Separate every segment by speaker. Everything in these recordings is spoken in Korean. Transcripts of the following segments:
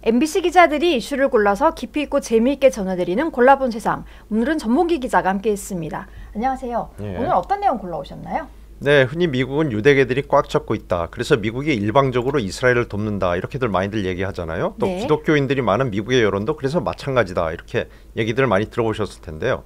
Speaker 1: MBC 기자들이 이슈를 골라서 깊이 있고 재미있게 전해드리는 골라본 세상. 오늘은 전문기 기자가 함께했습니다. 안녕하세요.
Speaker 2: 예.
Speaker 1: 오늘 어떤 내용 골라오셨나요?
Speaker 2: 네, 흔히 미국은 유대계들이 꽉 잡고 있다. 그래서 미국이 일방적으로 이스라엘을 돕는다. 이렇게들 많이들 얘기하잖아요. 또
Speaker 1: 네.
Speaker 2: 기독교인들이 많은 미국의 여론도 그래서 마찬가지다. 이렇게 얘기들을 많이 들어보셨을 텐데요.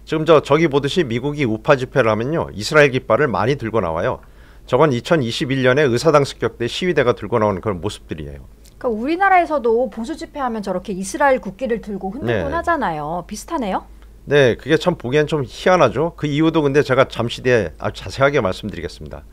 Speaker 2: 지금 저기 보듯이 미국이 우파 집회를 하면요, 이스라엘 깃발을 많이 들고 나와요. 저건 2021년에 의사당 습격 때 시위대가 들고 나오는 그런 모습들이에요.
Speaker 1: 그러니까 우리나라에서도 보수 집회하면 저렇게 이스라엘 국기를 들고 흔들곤
Speaker 2: 네.
Speaker 1: 하잖아요. 비슷하네요?
Speaker 2: 네, 그게 참 보기엔 좀 희한하죠. 그 이유도 근데 제가 잠시 뒤에 아주 자세하게 말씀드리겠습니다.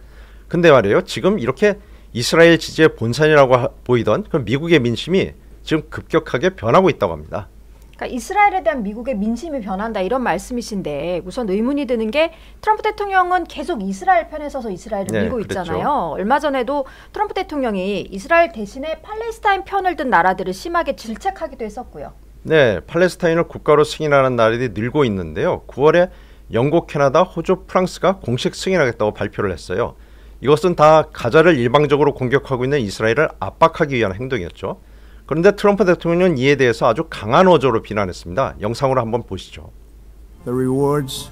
Speaker 2: 근데 말이에요, 지금 이렇게 이스라엘 지지의 본산이라고 보이던 그 미국의 민심이 지금 급격하게 변하고 있다고 합니다.
Speaker 1: 그러니까 이스라엘에 대한 미국의 민심이 변한다 이런 말씀이신데, 우선 의문이 드는 게 트럼프 대통령은 계속 이스라엘 편에 서서 이스라엘을
Speaker 2: 네,
Speaker 1: 밀고
Speaker 2: 그랬죠.
Speaker 1: 있잖아요. 얼마 전에도 트럼프 대통령이 이스라엘 대신에 팔레스타인 편을 든 나라들을 심하게 질책하기도 했었고요.
Speaker 2: 네, 팔레스타인을 국가로 승인하는 나라들이 늘고 있는데요. 9월에 영국, 캐나다, 호주, 프랑스가 공식 승인하겠다고 발표를 했어요. 이것은 다 가자를 일방적으로 공격하고 있는 이스라엘을 압박하기 위한 행동이었죠. 그런데 트럼프 대통령은 이에 대해서 아주 강한 어조로 비난했습니다. 영상으로 한번 보시죠.
Speaker 3: The rewards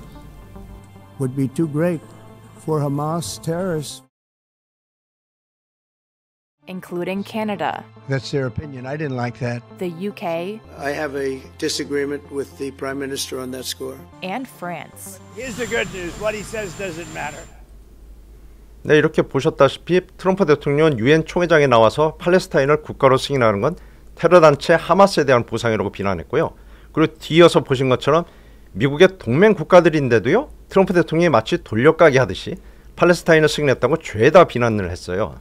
Speaker 3: would be too great for Hamas terrorists.
Speaker 4: Including Canada,
Speaker 3: That's their opinion. I didn't like that.
Speaker 4: the UK,
Speaker 5: I have a disagreement with the Prime Minister on that score.
Speaker 4: and France.
Speaker 6: Here's the good news. What he says doesn't matter.
Speaker 2: 네, 이렇게 보셨다시피 트럼프 대통령은 유엔 총회장에 나와서 팔레스타인을 국가로 승인하는 건 테러 단체 하마스에 대한 보상이라고 비난했고요. 그리고 뒤이어서 보신 것처럼 미국의 동맹 국가들인데도요, 트럼프 대통령이 마치 돌려가기 하듯이 팔레스타인을 승인했다고 죄다 비난을 했어요.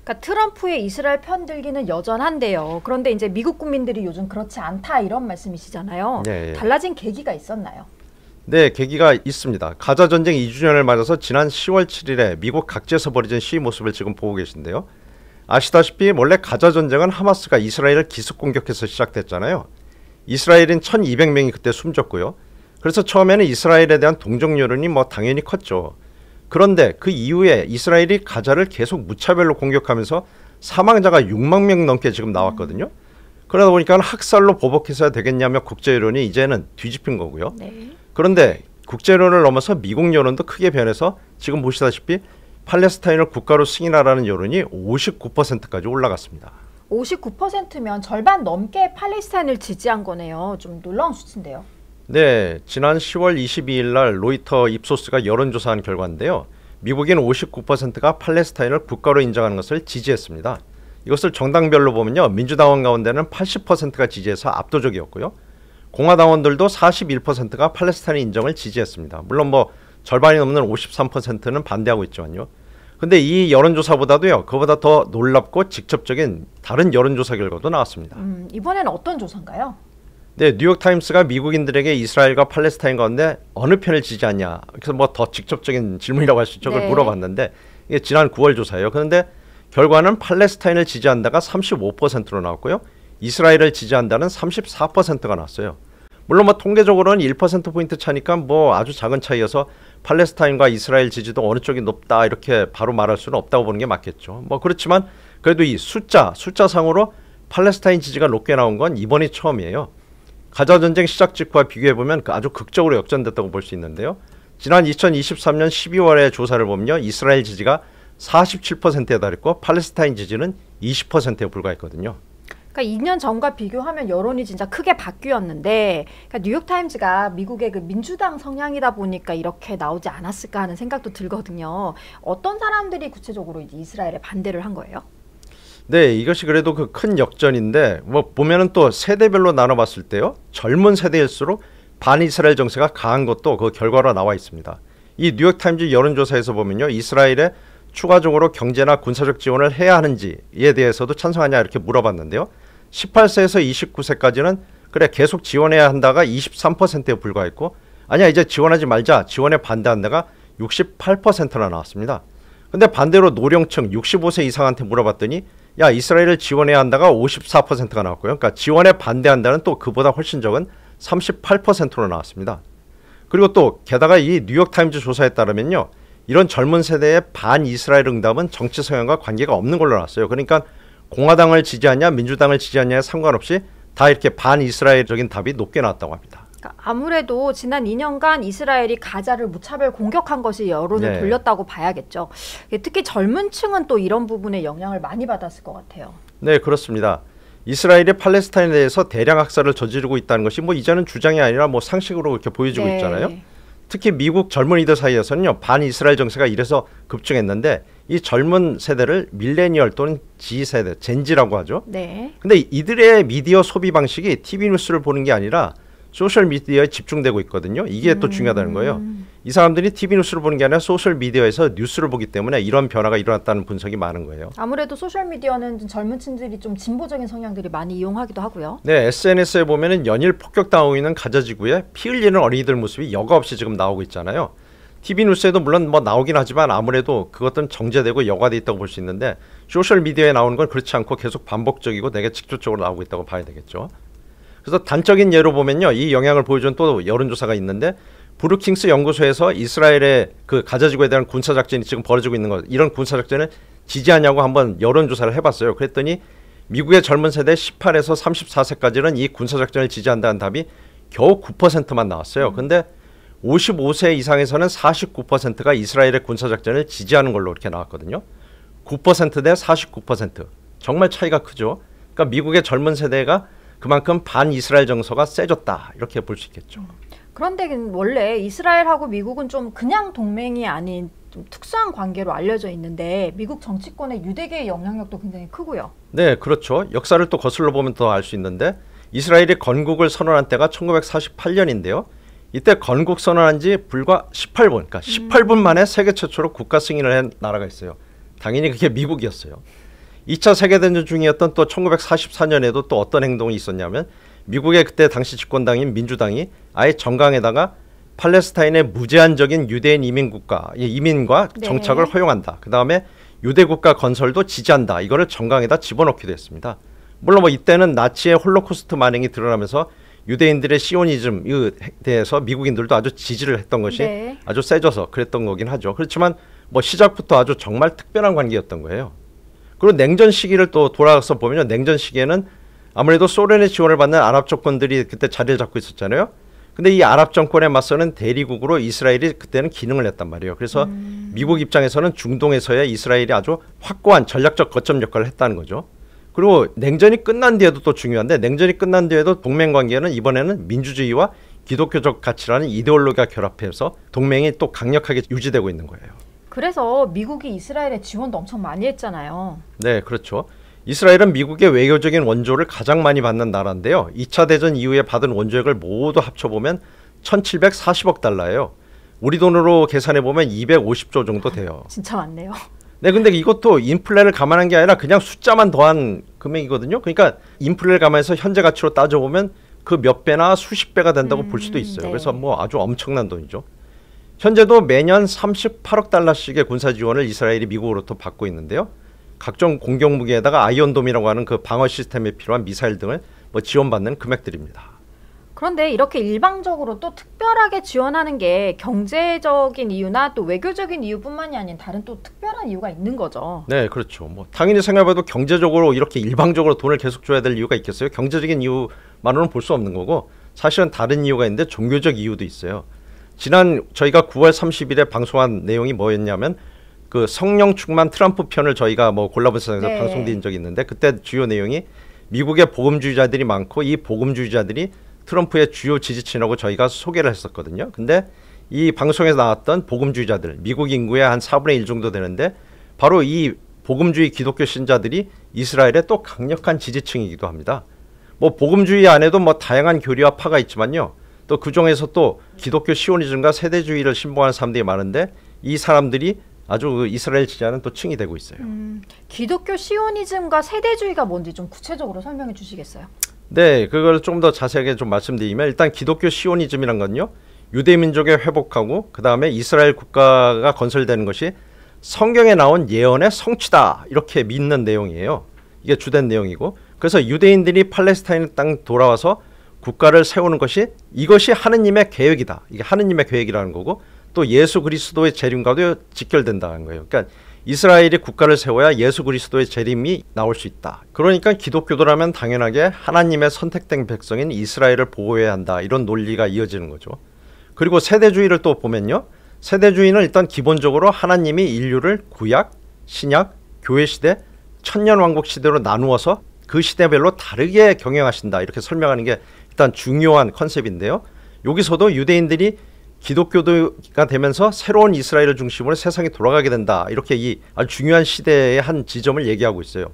Speaker 1: 그러니까 트럼프의 이스라엘 편들기는 여전한데요. 그런데 이제 미국 국민들이 요즘 그렇지 않다 이런 말씀이시잖아요.
Speaker 2: 네.
Speaker 1: 달라진 계기가 있었나요?
Speaker 2: 네, 계기가 있습니다. 가자 전쟁 2주년을 맞아서 지난 10월 7일에 미국 각지에서 벌어진 시위 모습을 지금 보고 계신데요. 아시다시피 원래 가자 전쟁은 하마스가 이스라엘을 기습 공격해서 시작됐잖아요. 이스라엘인 1200명이 그때 숨졌고요. 그래서 처음에는 이스라엘에 대한 동정 여론이 당연히 컸죠. 그런데 그 이후에 이스라엘이 가자를 계속 무차별로 공격하면서 사망자가 6만 명 넘게 지금 나왔거든요. 그러다 보니까 학살로 보복해서야 되겠냐며 국제 여론이 이제는 뒤집힌 거고요.
Speaker 1: 네.
Speaker 2: 그런데 국제 여론을 넘어서 미국 여론도 크게 변해서 지금 보시다시피 팔레스타인을 국가로 승인하라는 여론이 59%까지 올라갔습니다.
Speaker 1: 59%면 절반 넘게 팔레스타인을 지지한 거네요. 좀 놀라운 수치인데요.
Speaker 2: 네, 지난 10월 22일 날 로이터 입소스가 여론조사한 결과인데요. 미국인 59%가 팔레스타인을 국가로 인정하는 것을 지지했습니다. 이것을 정당별로 보면요, 민주당원 가운데는 80%가 지지해서 압도적이었고요. 공화당원들도 41%가 팔레스타인 인정을 지지했습니다. 물론 절반이 넘는 53%는 반대하고 있지만요. 근데 이 여론조사보다도요, 그보다 더 놀랍고 직접적인 다른 여론조사 결과도 나왔습니다.
Speaker 1: 이번에는 어떤 조사인가요?
Speaker 2: 네, 뉴욕타임스가 미국인들에게 이스라엘과 팔레스타인 가운데 어느 편을 지지하냐, 그래서 더 직접적인 질문이라고 할 수 있죠. 그걸
Speaker 1: 네.
Speaker 2: 물어봤는데 이게 지난 9월 조사예요. 그런데 결과는 팔레스타인을 지지한다가 35%로 나왔고요. 이스라엘을 지지한다는 34%가 나왔어요. 물론 통계적으로는 1%포인트 차니까 아주 작은 차이여서 팔레스타인과 이스라엘 지지도 어느 쪽이 높다 이렇게 바로 말할 수는 없다고 보는 게 맞겠죠. 그렇지만 그래도 이 숫자상으로 팔레스타인 지지가 높게 나온 건 이번이 처음이에요. 가자 전쟁 시작 직후와 비교해보면 아주 극적으로 역전됐다고 볼 수 있는데요. 지난 2023년 12월에 조사를 보면요, 이스라엘 지지가 47%에 달했고 팔레스타인 지지는 20%에 불과했거든요.
Speaker 1: 그러니까 2년 전과 비교하면 여론이 진짜 크게 바뀌었는데, 그러니까 뉴욕타임즈가 미국의 그 민주당 성향이다 보니까 이렇게 나오지 않았을까 하는 생각도 들거든요. 어떤 사람들이 구체적으로 이제 이스라엘에 반대를 한 거예요?
Speaker 2: 네, 이것이 그래도 그 큰 역전인데 보면은 또 세대별로 나눠봤을 때요, 젊은 세대일수록 반이스라엘 정세가 강한 것도 그 결과로 나와 있습니다. 이 뉴욕타임즈 여론조사에서 보면요, 이스라엘에 추가적으로 경제나 군사적 지원을 해야 하는지에 대해서도 찬성하냐 이렇게 물어봤는데요. 18세에서 29세까지는 그래 계속 지원해야 한다가 23%에 불과했고, 아니야 이제 지원하지 말자, 지원에 반대한다가 68%나 나왔습니다. 근데 반대로 노령층 65세 이상한테 물어봤더니 야 이스라엘을 지원해야 한다가 54%가 나왔고요. 그러니까 지원에 반대한다는 또 그보다 훨씬 적은 38%로 나왔습니다. 그리고 또 게다가 이 뉴욕타임즈 조사에 따르면요. 이런 젊은 세대의 반이스라엘 응답은 정치 성향과 관계가 없는 걸로 나왔어요. 그러니까 공화당을 지지하냐 민주당을 지지하냐에 상관없이 다 이렇게 반이스라엘적인 답이 높게 나왔다고 합니다.
Speaker 1: 그러니까 아무래도 지난 2년간 이스라엘이 가자를 무차별 공격한 것이 여론을
Speaker 2: 네.
Speaker 1: 돌렸다고 봐야겠죠. 특히 젊은 층은 또 이런 부분에 영향을 많이 받았을 것 같아요.
Speaker 2: 네, 그렇습니다. 이스라엘이 팔레스타인에 대해서 대량 학살을 저지르고 있다는 것이 뭐 이제는 주장이 아니라 뭐 상식으로 이렇게 보여지고
Speaker 1: 네.
Speaker 2: 있잖아요. 특히 미국 젊은이들 사이에서는요, 반이스라엘 정세가 이래서 급증했는데 이 젊은 세대를 밀레니얼 또는 G세대, 젠지라고 하죠.
Speaker 1: 네.
Speaker 2: 근데 이들의 미디어 소비 방식이 TV 뉴스를 보는 게 아니라 소셜 미디어에 집중되고 있거든요. 이게 또 중요하다는 거예요. 이 사람들이 TV 뉴스를 보는 게 아니라 소셜 미디어에서 뉴스를 보기 때문에 이런 변화가 일어났다는 분석이 많은 거예요.
Speaker 1: 아무래도 소셜 미디어는 젊은 층들이 좀 진보적인 성향들이 많이 이용하기도 하고요.
Speaker 2: 네, SNS에 보면은 연일 폭격당하고 있는 가자 지구에 피 흘리는 어린이들 모습이 여과 없이 지금 나오고 있잖아요. TV 뉴스에도 물론 뭐 나오긴 하지만 아무래도 그것들은 정제되고 여과돼 있다고 볼 수 있는데 소셜 미디어에 나오는 건 그렇지 않고 계속 반복적이고 되게 직접적으로 나오고 있다고 봐야 되겠죠. 그래서 단적인 예로 보면요, 이 영향을 보여준 또 여론조사가 있는데 브루킹스 연구소에서 이스라엘의 그 가자지구에 대한 군사작전이 지금 벌어지고 있는 것, 이런 군사작전을 지지하냐고 한번 여론조사를 해봤어요. 그랬더니 미국의 젊은 세대 18에서 34세까지는 이 군사작전을 지지한다는 답이 겨우 9%만 나왔어요. 근데 55세 이상에서는 49%가 이스라엘의 군사작전을 지지하는 걸로 이렇게 나왔거든요. 9% 대 49%. 정말 차이가 크죠. 그러니까 미국의 젊은 세대가 그만큼 반이스라엘 정서가 세졌다, 이렇게 볼 수 있겠죠.
Speaker 1: 그런데 원래 이스라엘하고 미국은 좀 그냥 동맹이 아닌 좀 특수한 관계로 알려져 있는데 미국 정치권의 유대계의 영향력도 굉장히 크고요.
Speaker 2: 네, 그렇죠. 역사를 또 거슬러 보면 더 알 수 있는데 이스라엘이 건국을 선언한 때가 1948년인데요. 이때 건국 선언한 지 불과 18분, 그러니까 18분 만에 세계 최초로 국가 승인을 한 나라가 있어요. 당연히 그게 미국이었어요. 2차 세계대전 중이었던 또 1944년에도 또 어떤 행동이 있었냐면 미국의 그때 당시 집권당인 민주당이 아예 정강에다가 팔레스타인의 무제한적인 유대인 이민과
Speaker 1: 네.
Speaker 2: 정착을 허용한다. 그 다음에 유대국가 건설도 지지한다. 이거를 정강에다 집어넣기도 했습니다. 물론 뭐 이때는 나치의 홀로코스트 만행이 드러나면서 유대인들의 시오니즘에 대해서 미국인들도 아주 지지를 했던 것이
Speaker 1: 네.
Speaker 2: 아주 세져서 그랬던 거긴 하죠. 그렇지만 뭐 시작부터 아주 정말 특별한 관계였던 거예요. 그리고 냉전 시기를 또 돌아가서 보면요, 냉전 시기에는 아무래도 소련의 지원을 받는 아랍 정권들이 그때 자리를 잡고 있었잖아요. 근데 이 아랍 정권에 맞서는 대리국으로 이스라엘이 그때는 기능을 했단 말이에요. 그래서 미국 입장에서는 중동에서의 이스라엘이 아주 확고한 전략적 거점 역할을 했다는 거죠. 그리고 냉전이 끝난 뒤에도 또 중요한데, 냉전이 끝난 뒤에도 동맹 관계는 이번에는 민주주의와 기독교적 가치라는 이데올로기가 결합해서 동맹이 또 강력하게 유지되고 있는 거예요.
Speaker 1: 그래서 미국이 이스라엘에 지원도 엄청 많이 했잖아요.
Speaker 2: 네, 그렇죠. 이스라엘은 미국의 외교적인 원조를 가장 많이 받는 나라인데요. 2차 대전 이후에 받은 원조액을 모두 합쳐보면 1740억 달러예요. 우리 돈으로 계산해보면 250조 정도 돼요.
Speaker 1: 진짜 많네요.
Speaker 2: 네, 근데 이것도 인플레를 감안한 게 아니라 그냥 숫자만 더한 금액이거든요. 그러니까 인플레를 감안해서 현재 가치로 따져보면 그 몇 배나 수십 배가 된다고 볼 수도 있어요.
Speaker 1: 네.
Speaker 2: 그래서 뭐 아주 엄청난 돈이죠. 현재도 매년 38억 달러씩의 군사 지원을 이스라엘이 미국으로부터 받고 있는데요. 각종 공격 무기에다가 아이언돔이라고 하는 그 방어 시스템에 필요한 미사일 등을 뭐 지원받는 금액들입니다.
Speaker 1: 그런데 이렇게 일방적으로 또 특별하게 지원하는 게 경제적인 이유나 또 외교적인 이유뿐만이 아닌 다른 또 특별한 이유가 있는 거죠.
Speaker 2: 네, 그렇죠. 뭐 당연히 생각해봐도 경제적으로 이렇게 일방적으로 돈을 계속 줘야 될 이유가 있겠어요? 경제적인 이유만으로는 볼 수 없는 거고, 사실은 다른 이유가 있는데 종교적 이유도 있어요. 지난 저희가 9월 30일에 방송한 내용이 뭐였냐면 그 성령 충만 트럼프 편을 저희가 뭐 골라본 세상에서
Speaker 1: 네.
Speaker 2: 방송된 적이 있는데, 그때 주요 내용이 미국의 복음주의자들이 많고 이 복음주의자들이 트럼프의 주요 지지층이라고 저희가 소개를 했었거든요. 근데 이 방송에서 나왔던 복음주의자들, 미국 인구의 한 4분의 1 정도 되는데 바로 이 복음주의 기독교 신자들이 이스라엘의 또 강력한 지지층이기도 합니다. 뭐 복음주의 안에도 뭐 다양한 교리와 파가 있지만요. 또 그중에서 또 기독교 시오니즘과 세대주의를 신봉하는 사람들이 많은데 이 사람들이 아주 이스라엘 지지하는 또 층이 되고 있어요.
Speaker 1: 기독교 시오니즘과 세대주의가 뭔지 좀 구체적으로 설명해 주시겠어요?
Speaker 2: 네, 그걸 좀 더 자세하게 좀 말씀드리면, 일단 기독교 시오니즘이란 건요, 유대민족의 회복하고 그 다음에 이스라엘 국가가 건설되는 것이 성경에 나온 예언의 성취다, 이렇게 믿는 내용이에요. 이게 주된 내용이고, 그래서 유대인들이 팔레스타인 땅 돌아와서 국가를 세우는 것이 이것이 하느님의 계획이다. 이게 하느님의 계획이라는 거고 또 예수 그리스도의 재림과도 직결된다는 거예요. 그러니까 이스라엘이 국가를 세워야 예수 그리스도의 재림이 나올 수 있다. 그러니까 기독교도라면 당연하게 하나님의 선택된 백성인 이스라엘을 보호해야 한다. 이런 논리가 이어지는 거죠. 그리고 세대주의를 또 보면요. 세대주의는 일단 기본적으로 하나님이 인류를 구약, 신약, 교회 시대, 천년왕국 시대로 나누어서 그 시대별로 다르게 경영하신다. 이렇게 설명하는 게 일단 중요한 컨셉인데요. 여기서도 유대인들이 기독교가 되면서 새로운 이스라엘을 중심으로 세상이 돌아가게 된다. 이렇게 이 아주 중요한 시대의 한 지점을 얘기하고 있어요.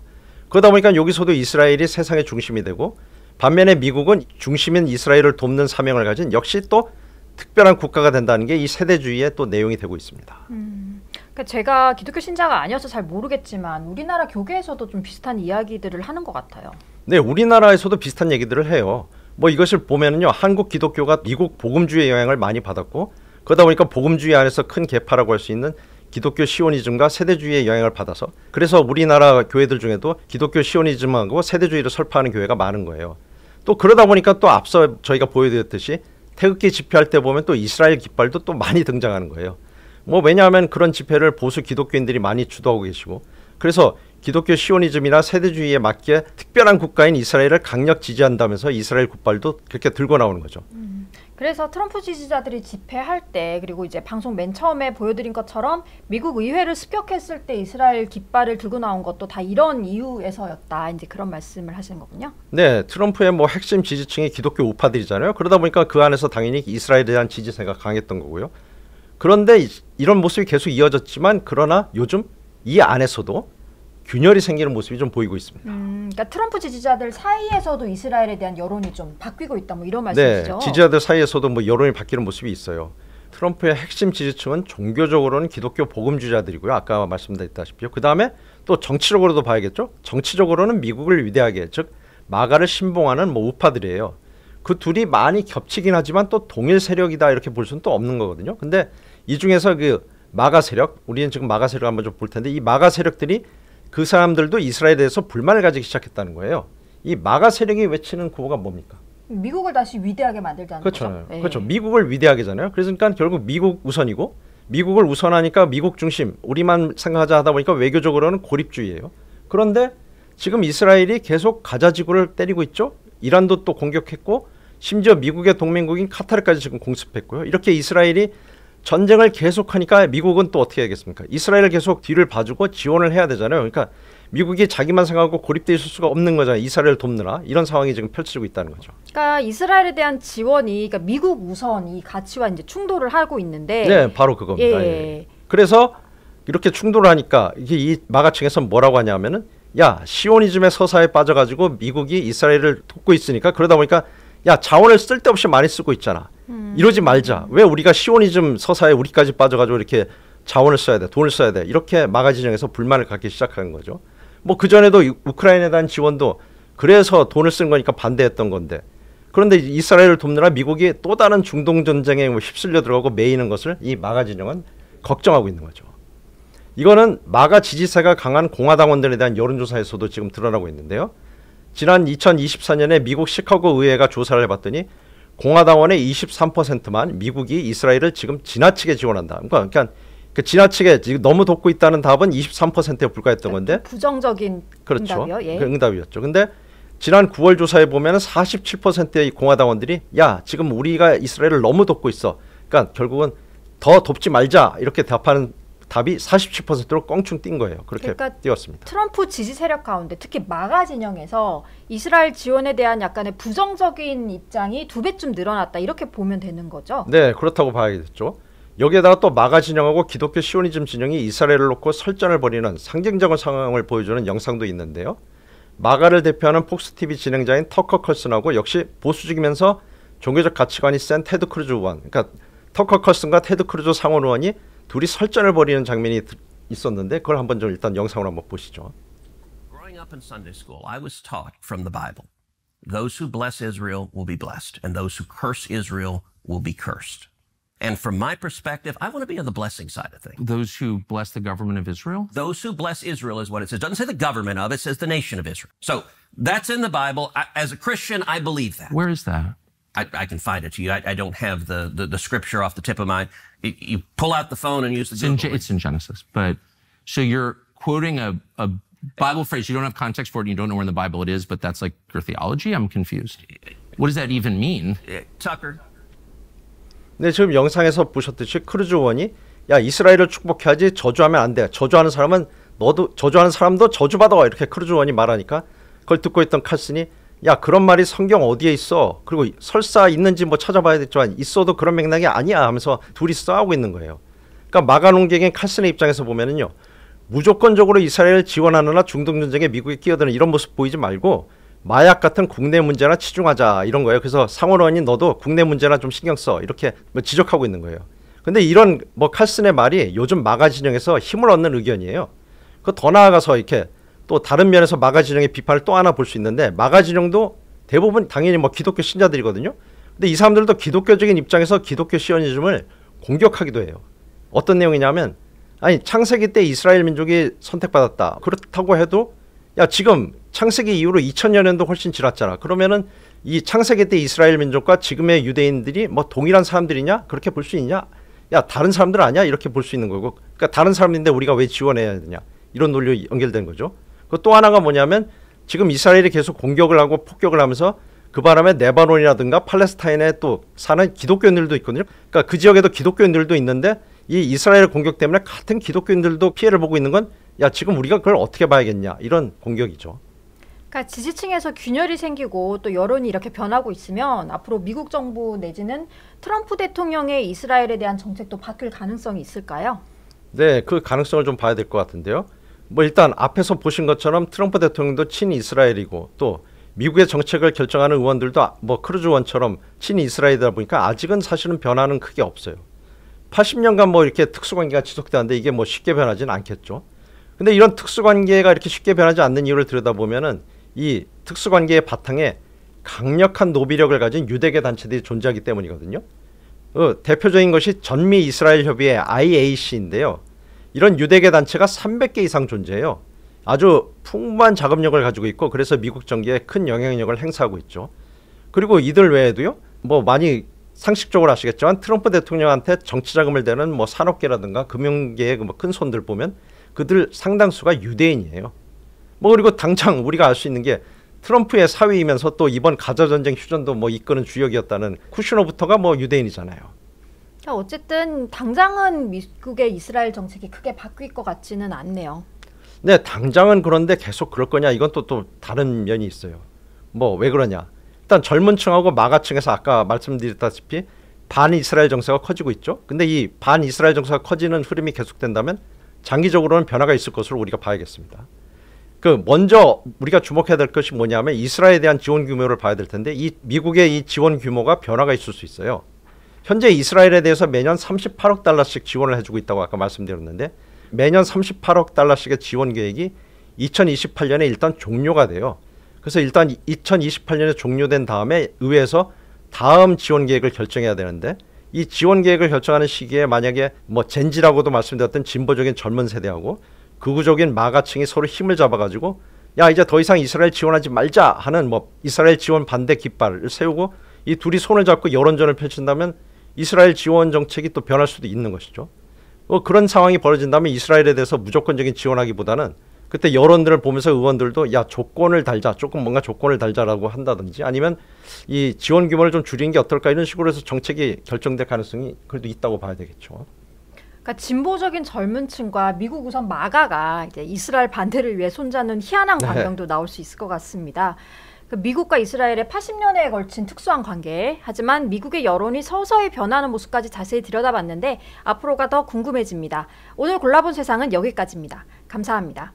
Speaker 2: 그러다 보니까 여기서도 이스라엘이 세상의 중심이 되고 반면에 미국은 중심인 이스라엘을 돕는 사명을 가진 역시 또 특별한 국가가 된다는 게 이 세대주의의 또 내용이 되고 있습니다.
Speaker 1: 그러니까 제가 기독교 신자가 아니어서 잘 모르겠지만 우리나라 교계에서도 좀 비슷한 이야기들을 하는 것 같아요.
Speaker 2: 네, 우리나라에서도 비슷한 얘기들을 해요. 뭐 이것을 보면은요, 한국 기독교가 미국 복음주의 영향을 많이 받았고 그러다 보니까 복음주의 안에서 큰 계파라고 할 수 있는 기독교 시오니즘과 세대주의의 영향을 받아서 그래서 우리나라 교회들 중에도 기독교 시오니즘하고 세대주의를 설파하는 교회가 많은 거예요. 또 그러다 보니까 또 앞서 저희가 보여드렸듯이 태극기 집회할 때 보면 또 이스라엘 깃발도 또 많이 등장하는 거예요. 뭐 왜냐하면 그런 집회를 보수 기독교인들이 많이 주도하고 계시고 그래서 기독교 시오니즘이나 세대주의에 맞게 특별한 국가인 이스라엘을 강력 지지한다면서 이스라엘 깃발도 그렇게 들고 나오는 거죠.
Speaker 1: 그래서 트럼프 지지자들이 집회할 때 그리고 이제 방송 맨 처음에 보여드린 것처럼 미국 의회를 습격했을 때 이스라엘 깃발을 들고 나온 것도 다 이런 이유에서였다. 이제 그런 말씀을 하시는 거군요.
Speaker 2: 네, 트럼프의 뭐 핵심 지지층이 기독교 우파들이잖아요. 그러다 보니까 그 안에서 당연히 이스라엘에 대한 지지세가 강했던 거고요. 그런데 이런 모습이 계속 이어졌지만 그러나 요즘 이 안에서도 균열이 생기는 모습이 좀 보이고 있습니다.
Speaker 1: 그러니까 트럼프 지지자들 사이에서도 이스라엘에 대한 여론이 좀 바뀌고 있다, 뭐 이런 말씀이시죠?
Speaker 2: 네, 지지자들 사이에서도 뭐 여론이 바뀌는 모습이 있어요. 트럼프의 핵심 지지층은 종교적으로는 기독교 복음주의자들이고요. 아까 말씀드렸다시피 그 다음에 또 정치적으로도 봐야겠죠. 정치적으로는 미국을 위대하게 즉 마가를 신봉하는 뭐 우파들이에요. 그 둘이 많이 겹치긴 하지만 또 동일 세력이다 이렇게 볼 수는 또 없는 거거든요. 근데 이 중에서 그 마가 세력, 우리는 지금 마가 세력 한번 좀 볼 텐데 이 마가 세력들이 그 사람들도 이스라엘에 대해서 불만을 가지기 시작했다는 거예요. 이 마가 세력이 외치는 구호가 뭡니까?
Speaker 1: 미국을 다시 위대하게 만들자는
Speaker 2: 그렇죠.
Speaker 1: 거죠. 네.
Speaker 2: 그렇죠. 미국을 위대하게잖아요. 그러니까 결국 미국 우선이고 미국을 우선하니까 미국 중심, 우리만 생각하자 하다 보니까 외교적으로는 고립주의예요. 그런데 지금 이스라엘이 계속 가자지구를 때리고 있죠. 이란도 또 공격했고 심지어 미국의 동맹국인 카타르까지 지금 공습했고요. 이렇게 이스라엘이 전쟁을 계속하니까 미국은 또 어떻게 하겠습니까? 이스라엘을 계속 뒤를 봐주고 지원을 해야 되잖아요. 그러니까 미국이 자기만 생각하고 고립돼 있을 수가 없는 거잖아요. 이스라엘을 돕느라 이런 상황이 지금 펼쳐지고 있다는 거죠.
Speaker 1: 그러니까 이스라엘에 대한 지원이 그러니까 미국 우선 이 가치와 이제 충돌을 하고 있는데,
Speaker 2: 네, 바로 그겁니다. 예. 그래서 이렇게 충돌을 하니까 이게 이 마가층에서 뭐라고 하냐면은 야 시오니즘의 서사에 빠져가지고 미국이 이스라엘을 돕고 있으니까 그러다 보니까 야 자원을 쓸데없이 많이 쓰고 있잖아. 이러지 말자. 왜 우리가 시오니즘 서사에 우리까지 빠져가지고 이렇게 자원을 써야 돼, 돈을 써야 돼. 이렇게 마가 진영에서 불만을 갖기 시작한 거죠. 뭐 그전에도 우크라이나에 대한 지원도 그래서 돈을 쓴 거니까 반대했던 건데 그런데 이스라엘을 돕느라 미국이 또 다른 중동 전쟁에 휩쓸려 들어가고 매이는 것을 이 마가 진영은 걱정하고 있는 거죠. 이거는 마가 지지세가 강한 공화당원들에 대한 여론조사에서도 지금 드러나고 있는데요. 지난 2024년에 미국 시카고 의회가 조사를 해봤더니 공화당원의 23%만 미국이 이스라엘을 지금 지나치게 지원한다. 그러니까 그 지나치게 지금 너무 돕고 있다는 답은 23%에 불과했던 건데
Speaker 1: 부정적인
Speaker 2: 그렇죠.
Speaker 1: 응답이요. 예.
Speaker 2: 그 응답이었죠. 근데 지난 9월 조사에 보면 47%의 공화당원들이 야 지금 우리가 이스라엘을 너무 돕고 있어. 그러니까 결국은 더 돕지 말자 이렇게 답하는 답이 47%로 껑충 뛴 거예요. 그렇게
Speaker 1: 그러니까
Speaker 2: 뛰었습니다.
Speaker 1: 트럼프 지지 세력 가운데 특히 마가 진영에서 이스라엘 지원에 대한 약간의 부정적인 입장이 2배쯤 늘어났다 이렇게 보면 되는 거죠.
Speaker 2: 네, 그렇다고 봐야겠죠. 여기에다가 또 마가 진영하고 기독교 시오니즘 진영이 이스라엘을 놓고 설전을 벌이는 상징적인 상황을 보여주는 영상도 있는데요. 마가를 대표하는 폭스TV 진행자인 터커 컬슨하고 역시 보수적이면서 종교적 가치관이 센 테드 크루즈 의원, 그러니까 터커 컬슨과 테드 크루즈 상원 의원이 둘이 설전을 벌이는 장면이 있었는데 그걸 한번 좀 일단 영상으로 한번 보시죠.
Speaker 7: Growing up in Sunday school, I was taught from the Bible, those who bless Israel will be blessed, and those who curse Israel will be cursed. And from my perspective, I want to be on the blessing side of things.
Speaker 8: Those who bless the government of Israel?
Speaker 7: Those who bless Israel is what it says. It doesn't say the government of, it says the nation of Israel. So that's in the Bible. As a Christian, I believe that.
Speaker 8: Where is that?
Speaker 7: I can find it to you. I don't have the scripture off the tip of my. You pull out the phone and use the Google.
Speaker 8: It's in Genesis. But so you're quoting a Bible phrase. You don't have context for it. And you don't know where in the Bible it is, but that's like your theology? I'm confused. What does that even mean?
Speaker 7: Tucker.
Speaker 2: 네, 지금 영상에서 보셨듯이 크루즈 의원이 야, 이스라엘을 축복해야지 저주하면 안 돼. 저주하는 사람은 너도 저주하는 사람도 저주받아. 이렇게 크루즈 의원이 말하니까 그걸 듣고 있던 칼슨이 야, 그런 말이 성경 어디에 있어? 그리고 설사 있는지 뭐 찾아봐야겠지만 있어도 그런 맥락이 아니야 하면서 둘이 싸우고 있는 거예요. 그러니까 마가 농객인 칼슨의 입장에서 보면은요. 무조건적으로 이스라엘을 지원하느라 중동 전쟁에 미국이 끼어드는 이런 모습 보이지 말고 마약 같은 국내 문제나 치중하자 이런 거예요. 그래서 상원 의원이 너도 국내 문제나 좀 신경 써 이렇게 뭐 지적하고 있는 거예요. 근데 이런 뭐 칼슨의 말이 요즘 마가 진영에서 힘을 얻는 의견이에요. 그 더 나아가서 이렇게 또 다른 면에서 마가 진영의 비판을 또 하나 볼 수 있는데 마가 진영도 대부분 당연히 뭐 기독교 신자들이거든요. 근데 이 사람들도 기독교적인 입장에서 기독교 시오니즘을 공격하기도 해요. 어떤 내용이냐면 아니 창세기 때 이스라엘 민족이 선택받았다. 그렇다고 해도 야 지금 창세기 이후로 2000년도 훨씬 지났잖아. 그러면은 이 창세기 때 이스라엘 민족과 지금의 유대인들이 뭐 동일한 사람들이냐? 그렇게 볼 수 있냐? 야 다른 사람들 아니야? 이렇게 볼 수 있는 거고. 그러니까 다른 사람인데 우리가 왜 지원해야 되냐? 이런 논리로 연결된 거죠. 그 또 하나가 뭐냐면 지금 이스라엘이 계속 공격을 하고 폭격을 하면서 그 바람에 레바논이라든가 팔레스타인에 또 사는 기독교인들도 있거든요. 그러니까 그 지역에도 기독교인들도 있는데 이 이스라엘 공격 때문에 같은 기독교인들도 피해를 보고 있는 건 야 지금 우리가 그걸 어떻게 봐야겠냐 이런 공격이죠.
Speaker 1: 그러니까 지지층에서 균열이 생기고 또 여론이 이렇게 변하고 있으면 앞으로 미국 정부 내지는 트럼프 대통령의 이스라엘에 대한 정책도 바뀔 가능성이 있을까요?
Speaker 2: 네, 그 가능성을 좀 봐야 될 것 같은데요. 뭐 일단 앞에서 보신 것처럼 트럼프 대통령도 친이스라엘이고 또 미국의 정책을 결정하는 의원들도 뭐 크루즈 의원처럼 친이스라엘이다 보니까 아직은 사실은 변화는 크게 없어요. 80년간 뭐 이렇게 특수관계가 지속되는데 이게 뭐 쉽게 변하지는 않겠죠. 근데 이런 특수관계가 이렇게 쉽게 변하지 않는 이유를 들여다보면은 이 특수관계의 바탕에 강력한 노비력을 가진 유대계 단체들이 존재하기 때문이거든요. 대표적인 것이 전미 이스라엘 협의회 IAC인데요. 이런 유대계 단체가 300개 이상 존재해요. 아주 풍부한 자금력을 가지고 있고 그래서 미국 정계에 큰 영향력을 행사하고 있죠. 그리고 이들 외에도요. 뭐 많이 상식적으로 아시겠지만 트럼프 대통령한테 정치 자금을 대는 뭐 산업계라든가 금융계의 뭐 큰 손들 보면 그들 상당수가 유대인이에요. 뭐 그리고 당장 우리가 알 수 있는 게 트럼프의 사위이면서 또 이번 가자전쟁 휴전도 뭐 이끄는 주역이었다는 쿠슈너부터가 뭐 유대인이잖아요.
Speaker 1: 어쨌든 당장은 미국의 이스라엘 정책이 크게 바뀔 것 같지는 않네요.
Speaker 2: 네, 당장은 그런데 계속 그럴 거냐 이건 또 다른 면이 있어요. 뭐 왜 그러냐. 일단 젊은 층하고 마가층에서 아까 말씀드렸다시피 반이스라엘 정세가 커지고 있죠. 근데 이 반이스라엘 정세가 커지는 흐름이 계속된다면 장기적으로는 변화가 있을 것으로 우리가 봐야겠습니다. 먼저 우리가 주목해야 될 것이 뭐냐면 이스라엘에 대한 지원 규모를 봐야 될 텐데 이 미국의 이 지원 규모가 변화가 있을 수 있어요. 현재 이스라엘에 대해서 매년 38억 달러씩 지원을 해주고 있다고 아까 말씀드렸는데 매년 38억 달러씩의 지원 계획이 2028년에 일단 종료가 돼요. 그래서 일단 2028년에 종료된 다음에 의회에서 다음 지원 계획을 결정해야 되는데 이 지원 계획을 결정하는 시기에 만약에 뭐 젠지라고도 말씀드렸던 진보적인 젊은 세대하고 극우적인 마가층이 서로 힘을 잡아가지고 야 이제 더 이상 이스라엘 지원하지 말자 하는 뭐 이스라엘 지원 반대 깃발을 세우고 이 둘이 손을 잡고 여론전을 펼친다면 이스라엘 지원 정책이 또 변할 수도 있는 것이죠. 그런 상황이 벌어진다면 이스라엘에 대해서 무조건적인 지원하기보다는 그때 여론들을 보면서 의원들도 야 조건을 달자 조금 뭔가 조건을 달자라고 한다든지 아니면 이 지원 규모를 좀 줄이는 게 어떨까 이런 식으로 해서 정책이 결정될 가능성이 그래도 있다고 봐야 되겠죠.
Speaker 1: 그러니까 진보적인 젊은 층과 미국 우선 마가가 이제 이스라엘 반대를 위해 손잡는 희한한 광경도 나올 수 있을 것 같습니다. 미국과 이스라엘의 80년에 걸친 특수한 관계, 하지만 미국의 여론이 서서히 변하는 모습까지 자세히 들여다봤는데 앞으로가 더 궁금해집니다. 오늘 골라본 세상은 여기까지입니다. 감사합니다.